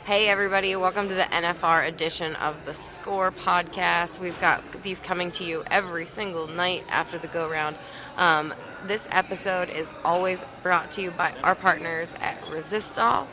Hey everybody, welcome to the NFR edition of the Score podcast. We've got these coming to you every single night after the go-round. This episode is always brought to you by our partners at Resistol,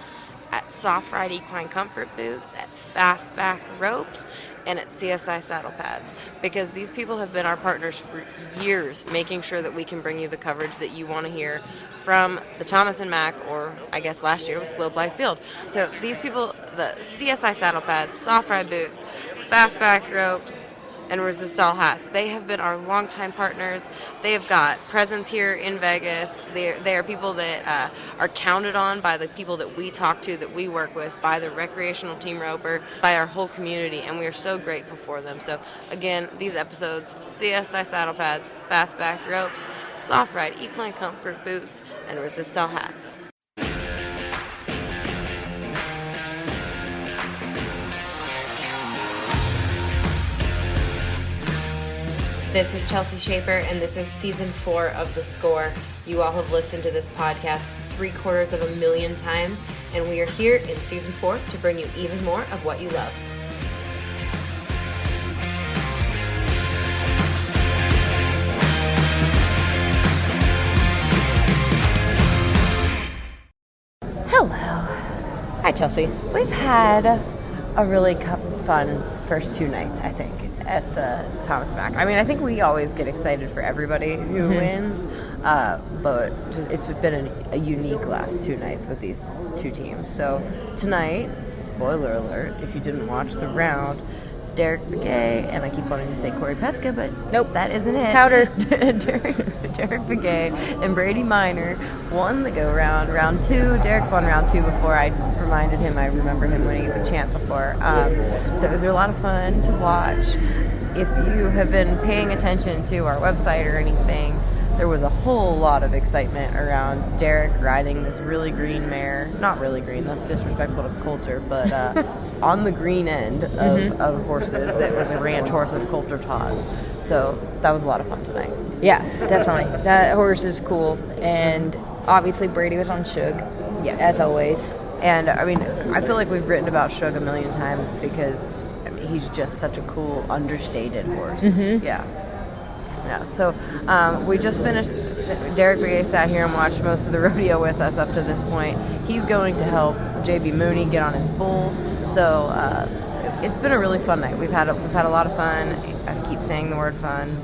at Soft Ride Equine Comfort Boots, at Fastback Ropes, and at CSI Saddle Pads, because these people have been our partners for years, making sure that we can bring you the coverage that you want to hear from the Thomas and Mack, or I guess last year was Globe Life Field. So these people, the CSI Saddle Pads, Soft Ride Boots, Fastback Ropes, and Resistol hats, they have been our longtime partners. They have got presence here in Vegas. They are people that are counted on by the people that we talk to, that we work with, by the recreational team roper, by our whole community, and we are so grateful for them. So again, these episodes, CSI Saddle Pads, Fastback Ropes, Soft Ride Equine Comfort Boots, and Resistol hats. This is Chelsea Schaefer, and this is Season 4 of The Score. You all have listened to this podcast 750,000 times, and we are here in Season 4 to bring you even more of what you love. Hello. Hi, Chelsea. We've had a really fun first two nights, I think, at the Thomas Mack. I mean, I think we always get excited for everybody who wins, but it's been a unique last two nights with these two teams. So tonight, spoiler alert, if you didn't watch the round, Derrick Begay, and I keep wanting to say Corey Petska, but nope, that isn't it. Powder. Derrick Begay and Brady Minor won the go-round. Round two, Derrick's won round two before. I reminded him, I remember him winning the champ before. So it was a lot of fun to watch. If you have been paying attention to our website or anything, there was a whole lot of excitement around Derrick riding this really green mare. Not really green, that's disrespectful to Coulter, but on the green end of horses that was a ranch horse of Coulter Todd's. So that was a lot of fun tonight. Yeah, definitely. That horse is cool. And obviously Brady was on Shug, Yes. as always. And I mean, I feel like we've written about Shug a million times because he's just such a cool, understated horse. Mm-hmm. Yeah. So we just finished. Derrick Begay sat here and watched most of the rodeo with us up to this point. He's going to help JB Mooney get on his bull. So it's been a really fun night. We've had a lot of fun. I keep saying the word fun.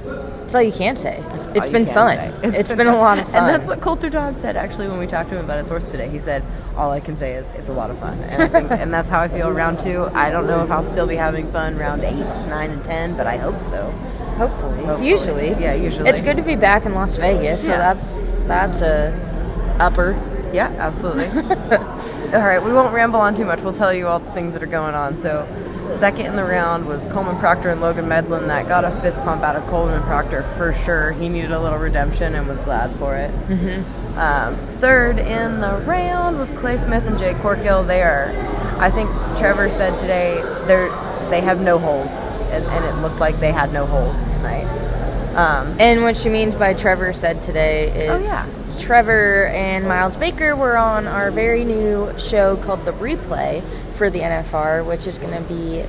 That's all you can say. It's been fun. It's been a lot of fun. And that's what Coulter Todd said, actually, when we talked to him about his horse today. He said, all I can say is it's a lot of fun. And I think, and that's how I feel round two. I don't know if I'll still be having fun round 8, 9, and 10, but I hope so. Hopefully. Usually. Yeah, usually. It's good to be back in Las Vegas, so Yeah. that's a upper. Yeah, absolutely. All right, we won't ramble on too much. We'll tell you all the things that are going on. So second in the round was Coleman Proctor and Logan Medlin. That got a fist pump out of Coleman Proctor for sure. He needed a little redemption and was glad for it. Mm-hmm. Third in the round was Clay Smith and Jay Corkill. I think Trevor said today, they have no holes, and it looked like they had no holes tonight. And what she means by Trevor said today is Trevor and Miles Baker were on our very new show called The Replay for the NFR, which is going to be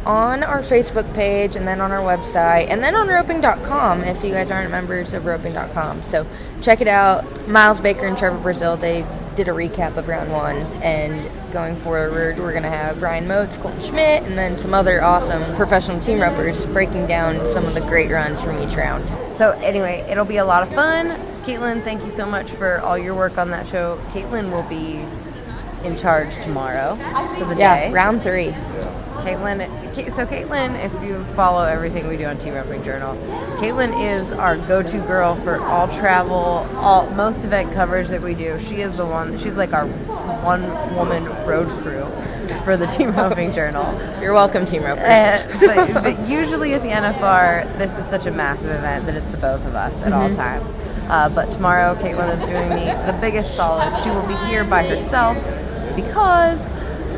on our Facebook page and then on our website and then on roping.com if you guys aren't members of roping.com. So check it out. Miles Baker and Trevor Brazil, they did a recap of round one, and going forward we're going to have Ryan Motes, Colton Schmidt, and then some other awesome professional team ropers breaking down some of the great runs from each round. So anyway, it'll be a lot of fun. Caitlin, thank you so much for all your work on that show. Caitlin will be in charge tomorrow for the day. Yeah, round 3. Caitlin, if you follow everything we do on Team Roping Journal, Caitlin is our go-to girl for all travel, most event coverage that we do. She is the one. She's like our one-woman road crew for the Team Roping Journal. You're welcome, Team Ropers. But usually at the NFR, this is such a massive event that it's the both of us at all times. But tomorrow, Caitlin is doing me the biggest solid. She will be here by herself because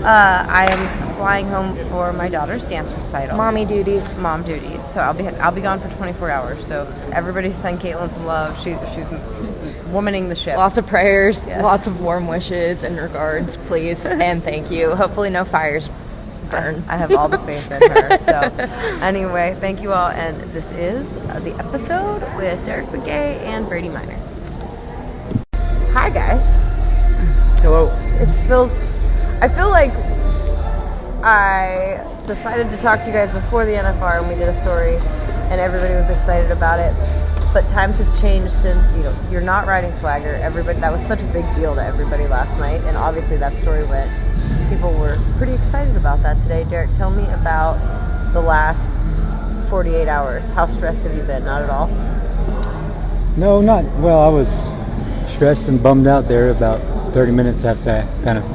I am flying home for my daughter's dance recital. Mom duties. So I'll be gone for 24 hours. So everybody send Caitlin some love. She's womaning the ship. Lots of prayers, Yes. lots of warm wishes and regards, please, and thank you. Hopefully no fires burn. I have all the faith in her. So anyway, thank you all. And this is the episode with Derrick Begay and Brady Minor. Hi, guys. Hello. I feel like I decided to talk to you guys before the NFR and we did a story and everybody was excited about it. But times have changed since, you're not riding Swagger. That was such a big deal to everybody last night, and obviously that story went. People were pretty excited about that today. Derrick, tell me about the last 48 hours. How stressed have you been? Not at all? No, not well. I was stressed and bummed out there about 30 minutes after I kind of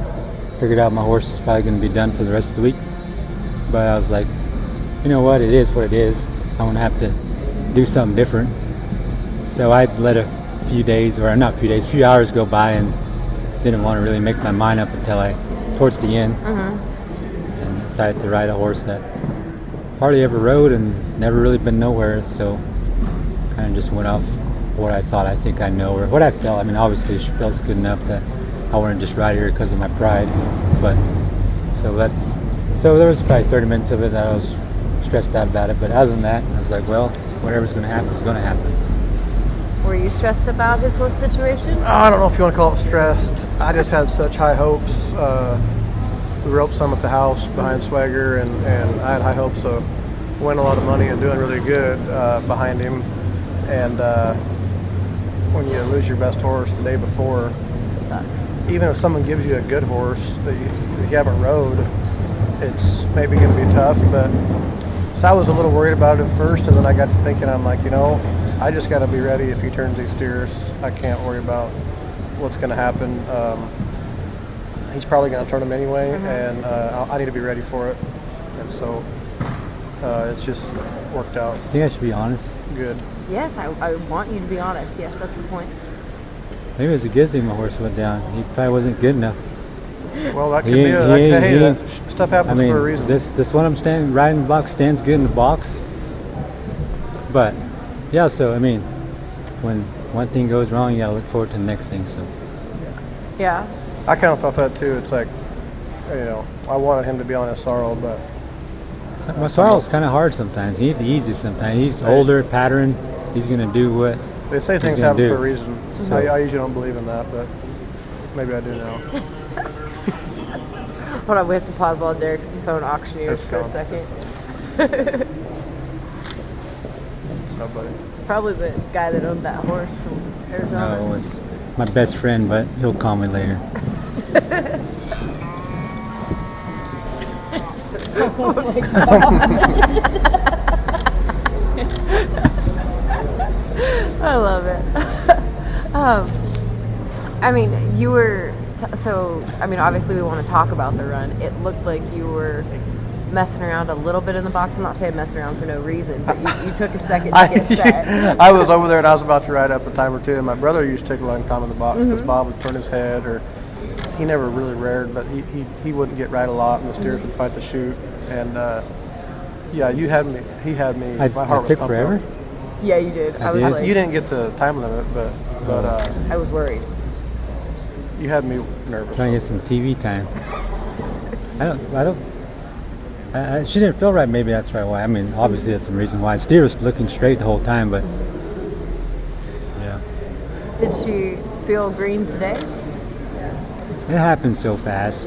figured out my horse is probably going to be done for the rest of the week. But I was like, you know what? It is what it is. I'm going to have to do something different. So I let a few hours go by and didn't want to really make my mind up until towards the end, and decided to ride a horse that hardly ever rode and never really been nowhere. So kind of just went off what I think I know, or what I felt. I mean, obviously she feels good enough that I want to just ride her because of my pride. But so there was probably 30 minutes of it that I was stressed out about it. But other than that, I was like, well, whatever's going to happen is going to happen. Were you stressed about his horse situation? I don't know if you want to call it stressed. I just had such high hopes. We roped some at the house behind Swagger, and I had high hopes of winning a lot of money and doing really good behind him. And when you lose your best horse the day before, It sucks. even if someone gives you a good horse that you haven't rode, it's maybe going to be tough. But so I was a little worried about it at first, and then I got to thinking, I'm like, I just got to be ready if he turns these steers. I can't worry about what's going to happen. He's probably going to turn them anyway, and I need to be ready for it. And so it's just worked out. I think I should be honest. Good. Yes, I want you to be honest. Yes, that's the point. Maybe it was a good thing my horse went down. He probably wasn't good enough. Well, that could be that stuff happens for a reason. This one I'm riding the box stands good in the box. But yeah, so I mean, when one thing goes wrong, you gotta look forward to the next thing. So Yeah. I kind of thought that too. It's like, I wanted him to be on his sorrel, but my sorrel's kind of hard sometimes. He ain't the easiest sometimes. He's older, pattern. He's gonna do what they say things gonna happen do. for a reason. So- I usually don't believe in that, but maybe I do now. Hold on, we have to pause while Derrick's phone auctioneers That's for a cool. second. Nobody. It's probably the guy that owned that horse from Arizona. No, it's my best friend, but he'll call me later. I love it. I mean, you were obviously we want to talk about the run. It looked like you were messing around a little bit in the box. I'm not saying messing around for no reason, but you took a second to get set. I was over there and I was about to ride up a time or two, and my brother used to take a long time in the box because Bob would turn his head, or he never really reared, but he wouldn't get right a lot, and the steers would fight the chute. And yeah, he had me. I My heart was took pumped forever. up. Yeah, you did. I was did? like, You didn't get the time limit, but I was worried. you had me nervous. Trying to get some TV time. She didn't feel right. Maybe that's right. Why? I mean, obviously that's some reason why. Steer was looking straight the whole time, but yeah, Did she feel green today? it happened so fast.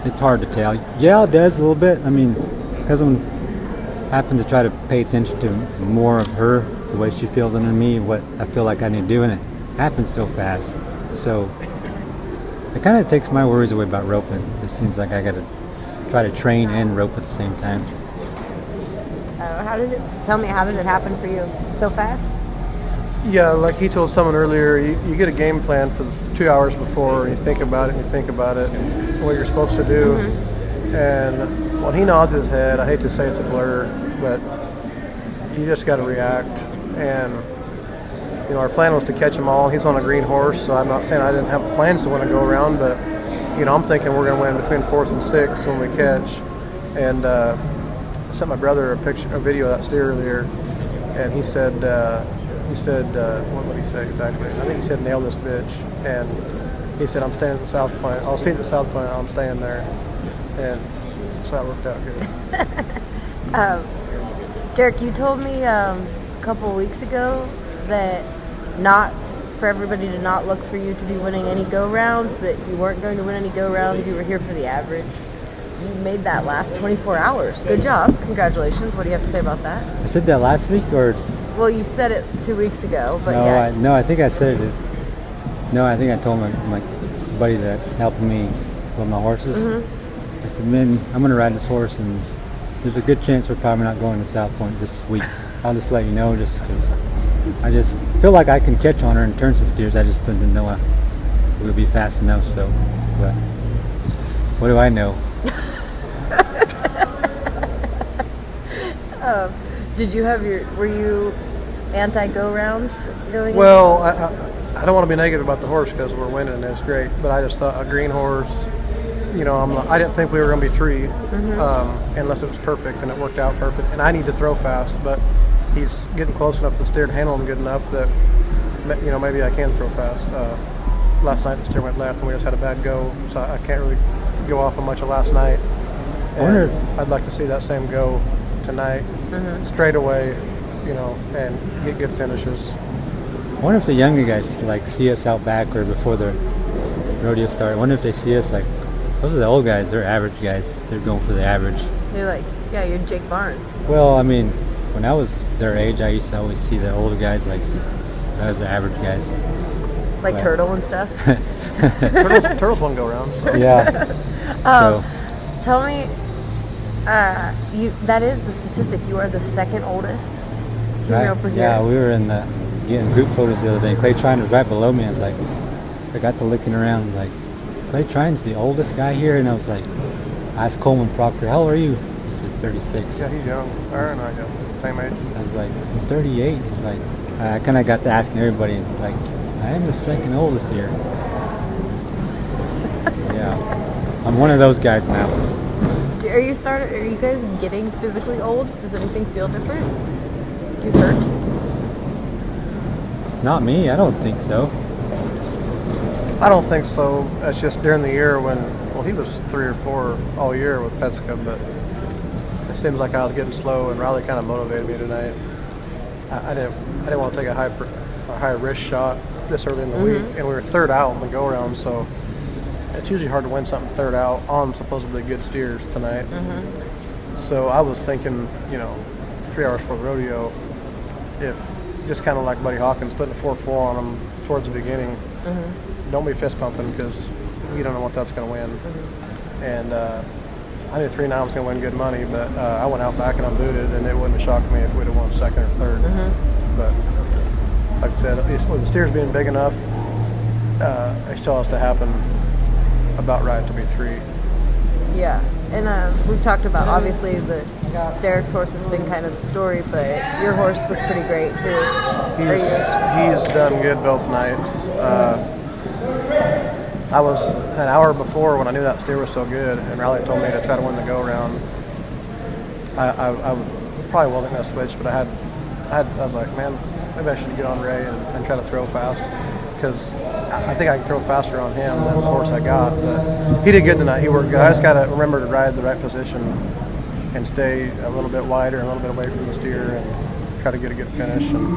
It's hard to tell. Yeah, it does a little bit. I mean, because I'm happen to try to pay attention to more of her, the way she feels under me, what I feel like I need to do, and it happens so fast. So it kind of takes my worries away about roping. It seems like I got to try to train and rope at the same time. How did it happen for you so fast? Yeah, like he told someone earlier, you get a game plan for 2 hours before, and you think about it, and what you're supposed to do. And when he nods his head, I hate to say it's a blur, but you just got to react. And our plan was to catch them all. He's on a green horse, so I'm not saying I didn't have plans to want to go around, but I'm thinking we're going to win between 4th and 6th when we catch. And I sent my brother a video of that steer earlier, and he said He said, what would he say exactly? I think he said, nail this bitch. And he said, I'm staying at the South Point. I'll see you at the South Point. I'm staying there. And so that worked out good. Derrick, you told me a couple weeks ago that not for everybody to not look for you to be winning any go-rounds, that you weren't going to win any go-rounds, you were here for the average. You made that last 24 hours. Good job. Congratulations. What do you have to say about that? I said that last week, or Well, you said it 2 weeks ago, but I think I said it. No, I think I told my buddy that's helping me with my horses. Mm-hmm. I said, man, I'm going to ride this horse, and there's a good chance we're probably not going to South Point this week. I'll just let you know, just because I just feel like I can catch on her and turn some steers. I just didn't know it would be fast enough. So, but what do I know? Did you have were you anti-go rounds going in? Well, I don't want to be negative about the horse because we're winning and it's great, but I just thought a green horse, I didn't think we were going to be 3 unless it was perfect, and it worked out perfect. And I need to throw fast, but he's getting close enough to the steer to handle him good enough that, maybe I can throw fast. Last night the steer went left and we just had a bad go, so I can't really go off on much of last night. And I'd like to see that same go tonight, straight away, and get good finishes. I wonder if the younger guys see us out back or before the rodeo started. I wonder if they see us those are the old guys. They're average guys. They're going for the average. They're you're Jake Barnes. Well, I mean, when I was their age, I used to always see the older guys as the average guys. Like But- Turtle and stuff. Turtles won't go around. So. Yeah. So Tell me, that is the statistic. You are the second oldest two-year-old per yeah, year. we were getting group photos the other day. Clay Trine was right below me. I was like, I got to looking around Clay Trine's the oldest guy here, and I was like, I asked Coleman Proctor, how old are you? He said 36. Yeah, he's young. Aaron and I got same age. I was like, I'm 38. He's like, I kind of got to asking everybody, I am the second oldest here. Yeah, I'm one of those guys now. Are you guys getting physically old? Does anything feel different? Do you hurt? Not me, I don't think so. I don't think so. It's just during the year when, he was 3 or 4 all year with Petska, but it seems like I was getting slow, and Riley kind of motivated me tonight. I didn't want to take a high risk shot this early in the week, and we were third out in the go around, so it's usually hard to win something third out on supposedly good steers tonight. So I was thinking, 3 hours before the rodeo, if just kind of like Buddy Hawkins, putting a 4-4 on them towards the beginning. Don't be fist pumping because you don't know what that's going to win. And I knew 3-9 was going to win good money, but I went out back and I booted, and it wouldn't have shocked me if we'd have won second or third. But like I said, at least with the steers being big enough, it still has to happen about right to be 3. Yeah, and we've talked about, obviously, Derrick's horse has been kind of the story, but your horse was pretty great, too. He's done good both nights. I was an hour before when I knew that steer was so good, and Riley told me to try to win the go-round. I probably wasn't going to switch, but I was like, man, maybe I should get on Ray and try to throw fast, because I think I can throw faster on him than the horse I got. But he did good tonight. He worked good. I just got to remember to ride the right position and stay a little bit wider and a little bit away from the steer and try to get a good finish. And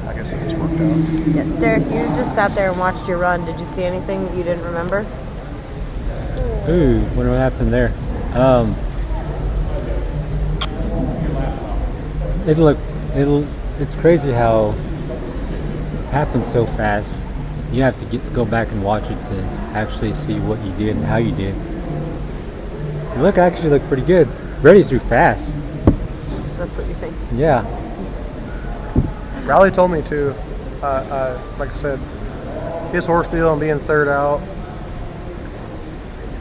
I guess it just worked out. Yeah, Derrick, you just sat there and watched your run. Did you see anything that you didn't remember? Ooh, what happened there? It's crazy how it happens so fast. You have to go back and watch it to actually see what you did and how you did. You actually look pretty good. Brady threw fast. That's what you think? Yeah. Riley told me to, like I said, his horse deal and being third out,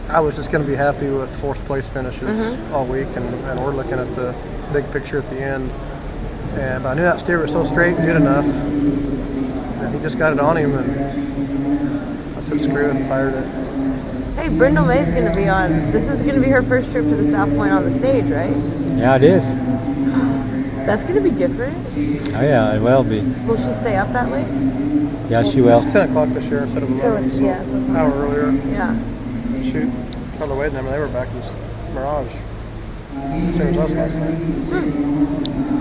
I was just going to be happy with 4th place finishes all week, and we're looking at the big picture at the end. And I knew that steer was so straight and good enough, and he just got it on him, and I said screw it and fired it. Hey, Brindle May's going to be on. This is going to be her first trip to the South Point on the stage, right? Yeah, it is. That's going to be different. Oh yeah, it will be. Will she stay up that late? Yeah, she will. It's 10 o'clock this year instead of 11. So it's an hour earlier. Yeah. Shoot. On the way to them, they were back in Mirage. Same as us last night.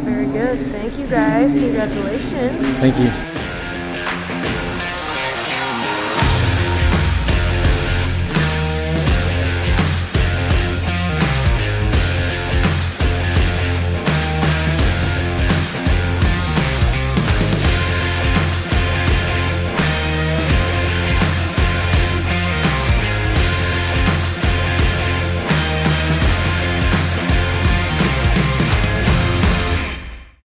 Very good. Thank you guys. Congratulations. Thank you.